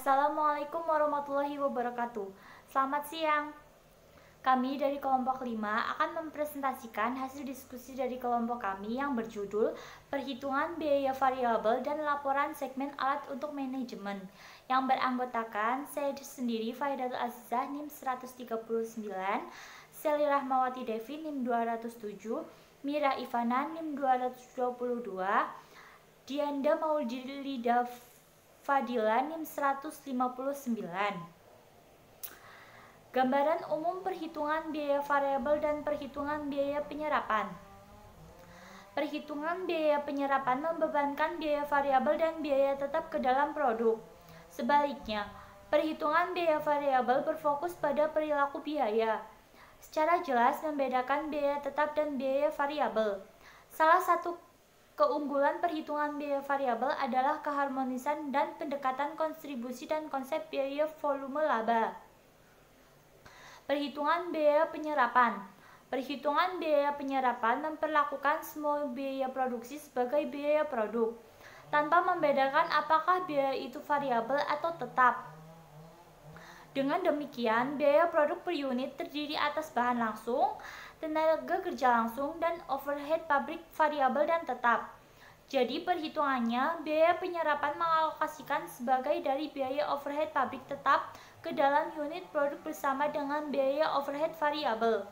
Assalamualaikum warahmatullahi wabarakatuh. Selamat siang. Kami dari kelompok 5 akan mempresentasikan hasil diskusi dari kelompok kami yang berjudul Perhitungan Biaya Variabel dan Laporan Segmen Alat untuk Manajemen, yang beranggotakan saya sendiri, Faidatul Azizah, NIM 139, Seli Rahmawati Devi, NIM 207, Mira Ivana, NIM 222, Dianda Maulida Fadila, NIM 159. Gambaran umum perhitungan biaya variabel dan perhitungan biaya penyerapan. Perhitungan biaya penyerapan membebankan biaya variabel dan biaya tetap ke dalam produk. Sebaliknya, perhitungan biaya variabel berfokus pada perilaku biaya. Secara jelas membedakan biaya tetap dan biaya variabel. Salah satu keunggulan perhitungan biaya variabel adalah keharmonisan dan pendekatan kontribusi dan konsep biaya volume laba. Perhitungan biaya penyerapan. Perhitungan biaya penyerapan memperlakukan semua biaya produksi sebagai biaya produk, tanpa membedakan apakah biaya itu variabel atau tetap. Dengan demikian, biaya produk per unit terdiri atas bahan langsung, tenaga kerja langsung, dan overhead pabrik variabel dan tetap. Jadi perhitungannya, biaya penyerapan mengalokasikan sebagai dari biaya overhead pabrik tetap ke dalam unit produk bersama dengan biaya overhead variabel.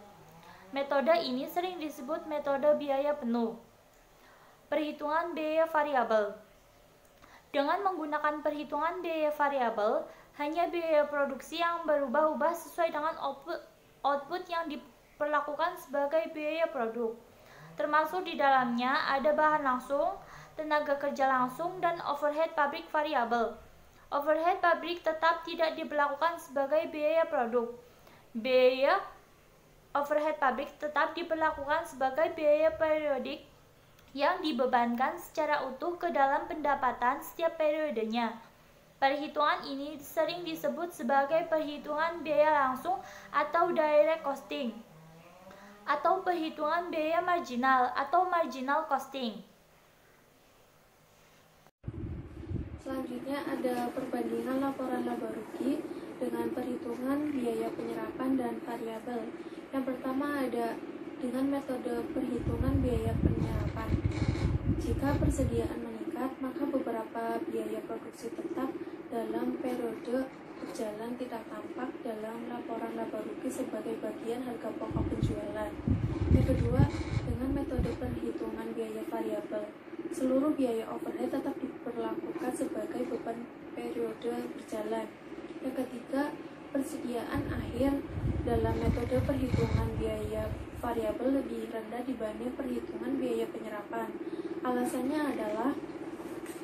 Metode ini sering disebut metode biaya penuh. Perhitungan biaya variabel. Dengan menggunakan perhitungan biaya variabel, hanya biaya produksi yang berubah-ubah sesuai dengan output yang diperlakukan sebagai biaya produk. Termasuk di dalamnya ada bahan langsung, tenaga kerja langsung, dan overhead pabrik variabel. Overhead pabrik tetap tidak diberlakukan sebagai biaya produk. Biaya overhead pabrik tetap diberlakukan sebagai biaya periodik yang dibebankan secara utuh ke dalam pendapatan setiap periodenya. Perhitungan ini sering disebut sebagai perhitungan biaya langsung atau direct costing, atau perhitungan biaya marginal atau marginal costing. Selanjutnya ada perbandingan laporan laba rugi dengan perhitungan biaya penyerapan dan variabel. Yang pertama ada dengan metode perhitungan biaya penyerapan. Jika persediaan meningkat, maka beberapa biaya produksi tetap dalam periode berjalan tidak tampak dalam laporan laba rugi sebagai bagian harga pokok penjualan. Yang kedua, dengan metode perhitungan biaya variabel. Seluruh biaya overhead tetap diperlakukan sebagai beban periode berjalan. Yang ketiga, persediaan akhir dalam metode perhitungan biaya variabel lebih rendah dibanding perhitungan biaya penyerapan. Alasannya adalah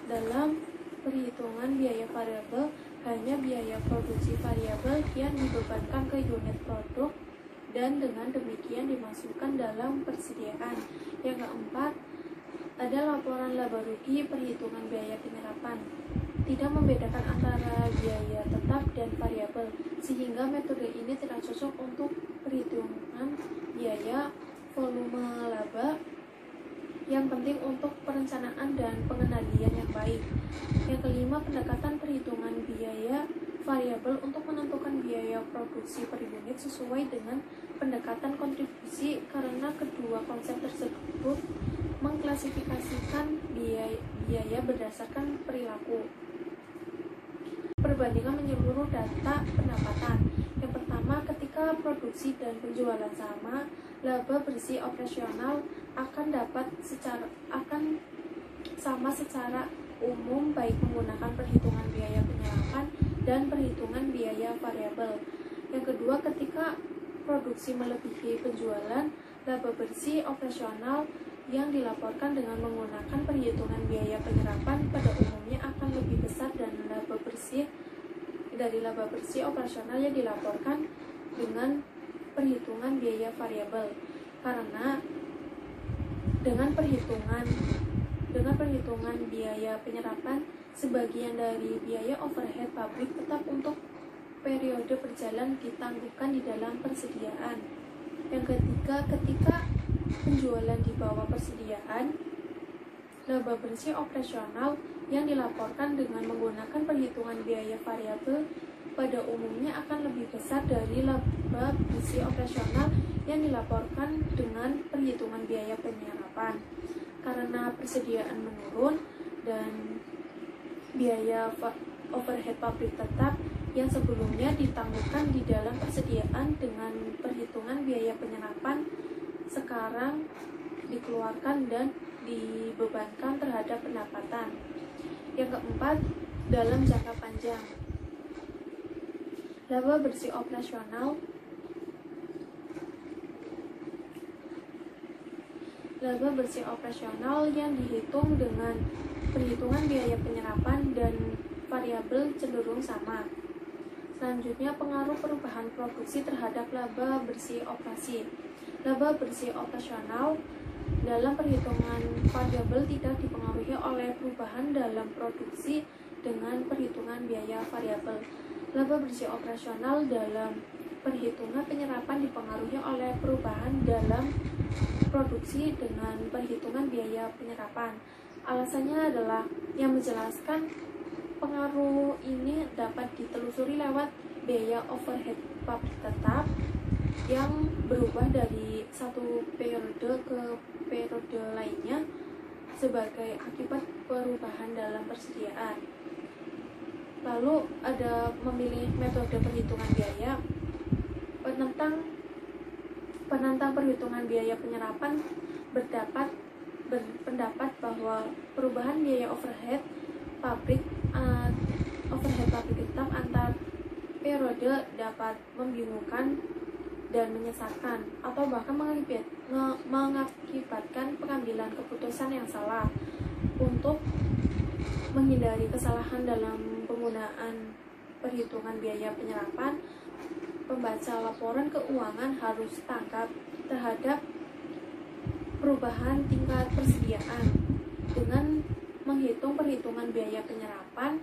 dalam perhitungan biaya variabel hanya biaya produksi variabel yang dibebankan ke unit produk dan dengan demikian dimasukkan dalam persediaan. Yang keempat, ada laporan laba rugi perhitungan biaya penyerapan. Tidak membedakan antara biaya tetap dan variabel, sehingga metode ini tidak cocok untuk perhitungan biaya volume laba yang penting untuk perencanaan dan pengendalian yang baik. Yang kelima, pendekatan perhitungan biaya variabel untuk menentukan biaya produksi per unit sesuai dengan pendekatan kontribusi, karena kedua konsep tersebut mengklasifikasikan biaya berdasarkan perilaku. Perbandingan menyeluruh data pendapatan. Yang pertama, ketika produksi dan penjualan sama, laba bersih operasional akan sama secara umum baik menggunakan perhitungan biaya penyerapan dan perhitungan biaya variabel. Yang kedua, ketika produksi melebihi penjualan, laba bersih operasional yang dilaporkan dengan menggunakan perhitungan biaya penyerapan pada umumnya akan lebih besar dan laba bersih operasional yang dilaporkan dengan perhitungan biaya variabel. Karena dengan perhitungan biaya penyerapan, sebagian dari biaya overhead pabrik tetap untuk periode berjalan ditangguhkan di dalam persediaan. Yang ketiga, ketika penjualan di bawah persediaan, laba bersih operasional yang dilaporkan dengan menggunakan perhitungan biaya variabel pada umumnya akan lebih besar dari laba bersih operasional yang dilaporkan dengan perhitungan biaya penyerapan. Karena persediaan menurun dan biaya overhead pabrik tetap yang sebelumnya ditangguhkan di dalam persediaan dengan perhitungan biaya penyerapan sekarang dikeluarkan dan dibebankan terhadap pendapatan. Yang keempat, dalam jangka panjang, laba bersih operasional yang dihitung dengan perhitungan biaya penyerapan dan variabel cenderung sama. Selanjutnya, pengaruh perubahan produksi terhadap laba bersih operasi. Laba bersih operasional dalam perhitungan variabel tidak dipengaruhi oleh perubahan dalam produksi dengan perhitungan biaya variabel. Laba bersih operasional dalam perhitungan penyerapan dipengaruhi oleh perubahan dalam produksi dengan perhitungan biaya penyerapan. Alasannya adalah yang menjelaskan pengaruh ini dapat ditelusuri lewat biaya overhead pabrik tetap yang berubah dari satu periode ke periode lainnya sebagai akibat perubahan dalam persediaan. Lalu ada memilih metode perhitungan biaya. Penentang perhitungan biaya penyerapan berpendapat bahwa perubahan biaya overhead pabrik tetap antar periode dapat membingungkan dan menyesatkan atau bahkan mengakibatkan pengambilan keputusan yang salah. Untuk menghindari kesalahan dalam penggunaan perhitungan biaya penyerapan, pembaca laporan keuangan harus tanggap terhadap perubahan tingkat persediaan dengan menghitung perhitungan biaya penyerapan.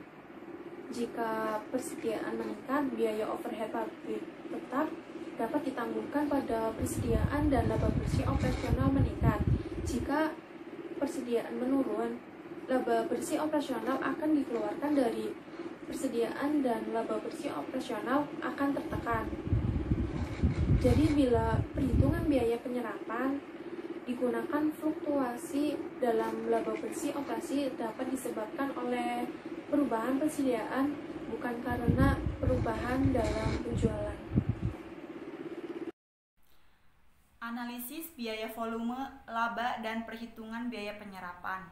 Jika persediaan meningkat, biaya overhead pabrik tetap dapat ditangguhkan pada persediaan dan laba bersih operasional meningkat. Jika persediaan menurun, laba bersih operasional akan dikeluarkan dari persediaan dan laba bersih operasional akan tertekan. Jadi bila perhitungan biaya penyerapan digunakan, fluktuasi dalam laba bersih operasi dapat disebabkan oleh perubahan persediaan, bukan karena perubahan dalam penjualan. Analisis biaya volume, laba, dan perhitungan biaya penyerapan.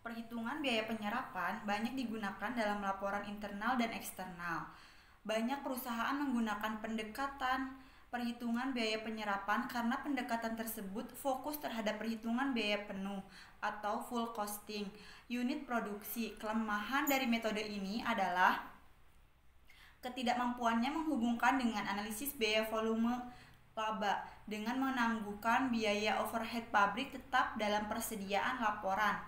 Perhitungan biaya penyerapan banyak digunakan dalam laporan internal dan eksternal. Banyak perusahaan menggunakan pendekatan perhitungan biaya penyerapan karena pendekatan tersebut fokus terhadap perhitungan biaya penuh atau full costing unit produksi. Kelemahan dari metode ini adalah ketidakmampuannya menghubungkan dengan analisis biaya volume laba dengan menangguhkan biaya overhead pabrik tetap dalam persediaan laporan.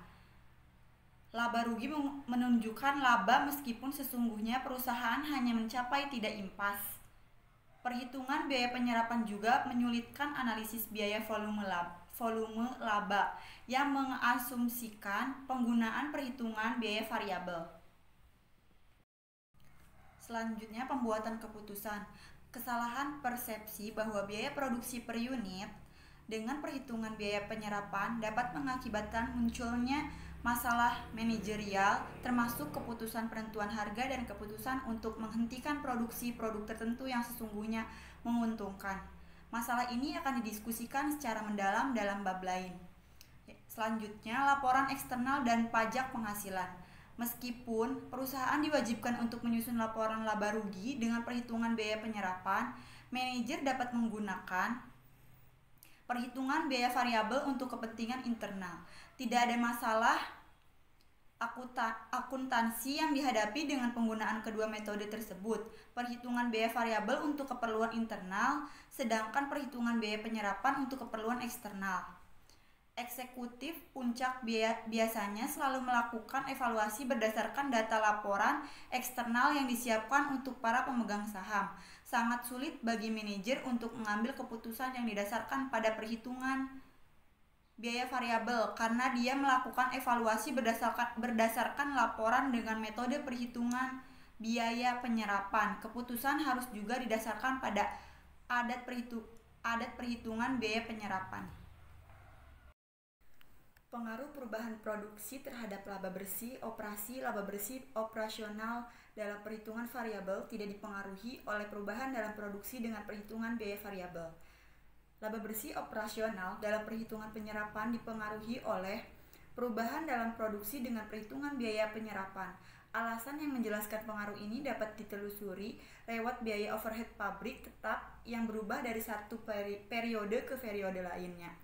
Laba rugi menunjukkan laba meskipun sesungguhnya perusahaan hanya mencapai tidak impas. Perhitungan biaya penyerapan juga menyulitkan analisis biaya volume laba yang mengasumsikan penggunaan perhitungan biaya variabel. Selanjutnya, pembuatan keputusan. Kesalahan persepsi bahwa biaya produksi per unit dengan perhitungan biaya penyerapan dapat mengakibatkan munculnya masalah manajerial, termasuk keputusan penentuan harga dan keputusan untuk menghentikan produksi produk tertentu yang sesungguhnya menguntungkan. Masalah ini akan didiskusikan secara mendalam dalam bab lain. Selanjutnya, laporan eksternal dan pajak penghasilan. Meskipun perusahaan diwajibkan untuk menyusun laporan laba rugi dengan perhitungan biaya penyerapan, manajer dapat menggunakan perhitungan biaya variabel untuk kepentingan internal. Tidak ada masalah akuntansi yang dihadapi dengan penggunaan kedua metode tersebut. Perhitungan biaya variabel untuk keperluan internal, sedangkan perhitungan biaya penyerapan untuk keperluan eksternal. Eksekutif puncak biasanya selalu melakukan evaluasi berdasarkan data laporan eksternal yang disiapkan untuk para pemegang saham. Sangat sulit bagi manajer untuk mengambil keputusan yang didasarkan pada perhitungan biaya variabel karena dia melakukan evaluasi berdasarkan laporan dengan metode perhitungan biaya penyerapan. Keputusan harus juga didasarkan pada adat perhitungan biaya penyerapan. Pengaruh perubahan produksi terhadap laba bersih operasi. Laba bersih operasional dalam perhitungan variabel tidak dipengaruhi oleh perubahan dalam produksi dengan perhitungan biaya variabel. Laba bersih operasional dalam perhitungan penyerapan dipengaruhi oleh perubahan dalam produksi dengan perhitungan biaya penyerapan. Alasan yang menjelaskan pengaruh ini dapat ditelusuri lewat biaya overhead pabrik tetap yang berubah dari satu periode ke periode lainnya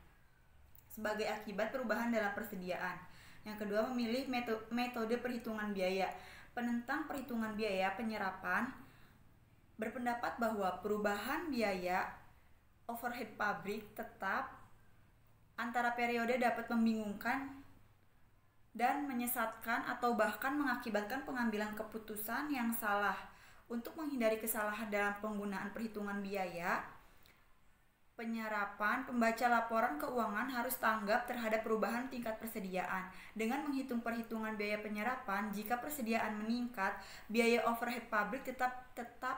sebagai akibat perubahan dalam persediaan. Yang kedua, memilih metode perhitungan biaya. Penentang perhitungan biaya penyerapan berpendapat bahwa perubahan biaya overhead pabrik tetap antara periode dapat membingungkan dan menyesatkan atau bahkan mengakibatkan pengambilan keputusan yang salah. Untuk menghindari kesalahan dalam penggunaan perhitungan biaya penyerapan, pembaca laporan keuangan harus tanggap terhadap perubahan tingkat persediaan. Dengan menghitung perhitungan biaya penyerapan, jika persediaan meningkat, biaya overhead pabrik tetap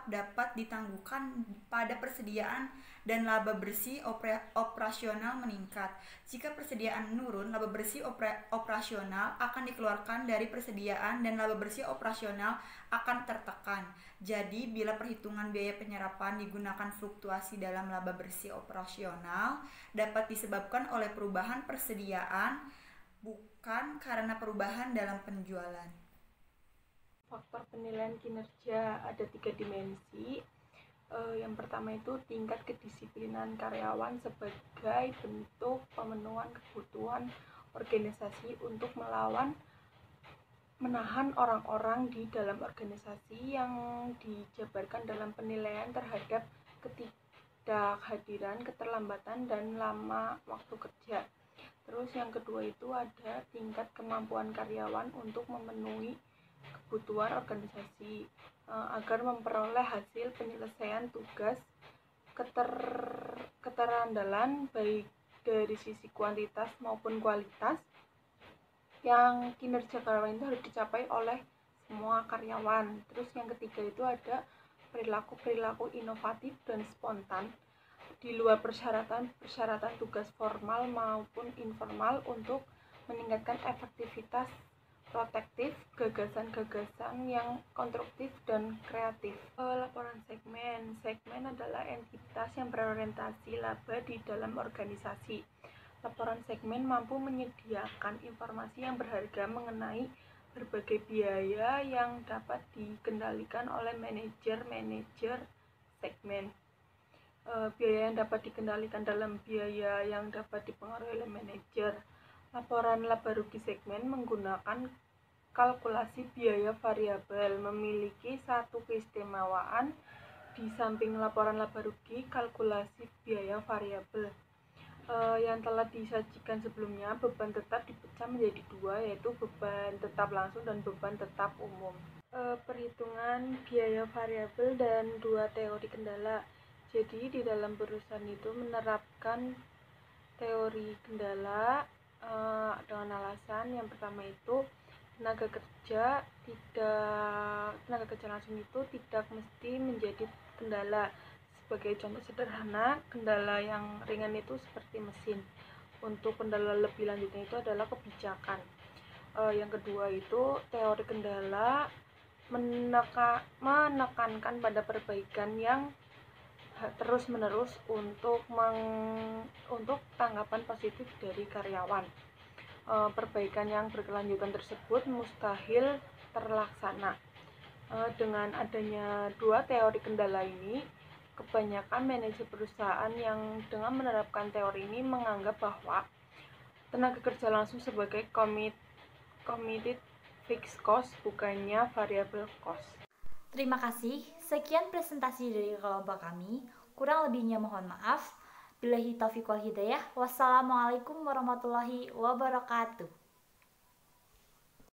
dapat ditangguhkan pada persediaan dan laba bersih operasional meningkat. Jika persediaan menurun, laba bersih operasional akan dikeluarkan dari persediaan dan laba bersih operasional akan tertekan. Jadi, bila perhitungan biaya penyerapan digunakan, fluktuasi dalam laba bersih operasional dapat disebabkan oleh perubahan persediaan, bukan karena perubahan dalam penjualan. Faktor penilaian kinerja ada 3 dimensi. Yang pertama itu tingkat kedisiplinan karyawan sebagai bentuk pemenuhan kebutuhan organisasi untuk menahan orang-orang di dalam organisasi yang dijabarkan dalam penilaian terhadap ketidakhadiran, keterlambatan, dan lama waktu kerja. Terus yang kedua itu ada tingkat kemampuan karyawan untuk memenuhi kebutuhan organisasi agar memperoleh hasil penyelesaian tugas, keterandalan baik dari sisi kuantitas maupun kualitas. Yang kinerja karyawan itu harus dicapai oleh semua karyawan. Terus yang ketiga itu ada perilaku inovatif dan spontan di luar persyaratan tugas formal maupun informal untuk meningkatkan efektivitas protektif, gagasan-gagasan yang konstruktif dan kreatif. Laporan segmen adalah entitas yang berorientasi laba di dalam organisasi. Laporan segmen mampu menyediakan informasi yang berharga mengenai berbagai biaya yang dapat dikendalikan oleh manajer segmen. Biaya yang dapat dikendalikan dalam biaya yang dapat dipengaruhi oleh manajer. Laporan laba rugi segmen menggunakan kalkulasi biaya variabel, memiliki satu keistimewaan di samping laporan laba rugi, kalkulasi biaya variabel. Yang telah disajikan sebelumnya, beban tetap dipecah menjadi dua, yaitu beban tetap langsung dan beban tetap umum. Perhitungan biaya variabel dan dua teori kendala. Jadi di dalam perusahaan itu menerapkan teori kendala dengan alasan yang pertama itu tenaga kerja langsung itu tidak mesti menjadi kendala. Sebagai contoh sederhana, kendala yang ringan itu seperti mesin. Untuk kendala lebih lanjutnya itu adalah kebijakan. Yang kedua itu teori kendala menekankan pada perbaikan yang terus-menerus untuk tanggapan positif dari karyawan. Perbaikan yang berkelanjutan tersebut mustahil terlaksana. Dengan adanya dua teori kendala ini, kebanyakan manajer perusahaan yang dengan menerapkan teori ini menganggap bahwa tenaga kerja langsung sebagai committed fixed cost, bukannya variable cost. Terima kasih. Sekian presentasi dari kelompok kami. Kurang lebihnya mohon maaf. Billahi taufiq wal hidayah. Wassalamualaikum warahmatullahi wabarakatuh.